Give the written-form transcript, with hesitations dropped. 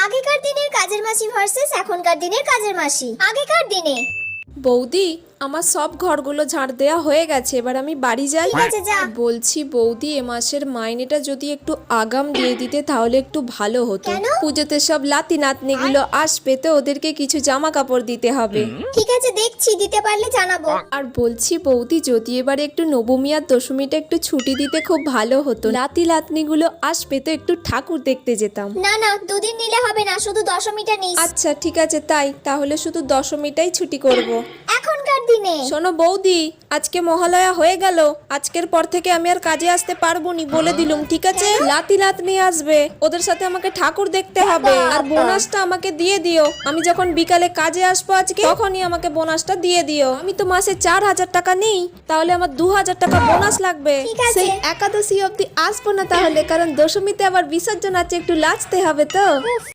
আগেকার দিনের কাজের মাসি ভার্সেস এখনকার দিনের কাজের মাসি। আগেকার দিনে বৌদি, আমার সব ঘরগুলো ঝাড় দেওয়া হয়ে গেছে, এবার আমি বাড়ি যাই। ঠিক আছে, যা। বলছি বৌদি, এ মাসের মাইনেটা যদি একটু আগাম দিয়ে দিতে তাহলে একটু ভালো হতো। কেন? পুজোতে সব লাতি নাতনিগুলো আসবে তো ওদেরকে কিছু জামা কাপড় দিতে হবে। ঠিক আছে, দেখছি, দিতে পারলে জানাবো। আর বলছি বৌদি, যদি এবারে একটু নবমী আর দশমীটা একটু ছুটি দিতে খুব ভালো হতো। লাতি নাতনিগুলো আসবে তো একটু ঠাকুর দেখতে যেতাম। না না, দুদিন নিলে হবে না, শুধু দশমীটা নিস। আচ্ছা ঠিক আছে, তাহলে শুধু দশমীটাই ছুটি করব। এখনকার দিনে শোনো বৌদি, আজকে মহালয়া হয়ে গেল, আজকের পর থেকে আমি আর কাজে আসতে পারবো নি বলে দিলুম, ঠিক আছে? লাতি নাতনি আসবে, ওদের সাথে আমাকে ঠাকুর দেখতে হবে। আর বোনাসটা আমাকে দিয়ে দিও। আমি যখন বিকালে কাজে আসবো আজকে, তখনই আমাকে বোনাসটা দিয়ে দিও। আমি তো মাসে 4,000 টাকা নেই, তাহলে আমার 2,000 টাকা বোনাস লাগবে। ঠিক আছে। সেই একাদশী অবধি আসবো না তাহলে, কারণ দশমীতে আবার বিসর্জন আছে, একটু লাচতে হবে তো।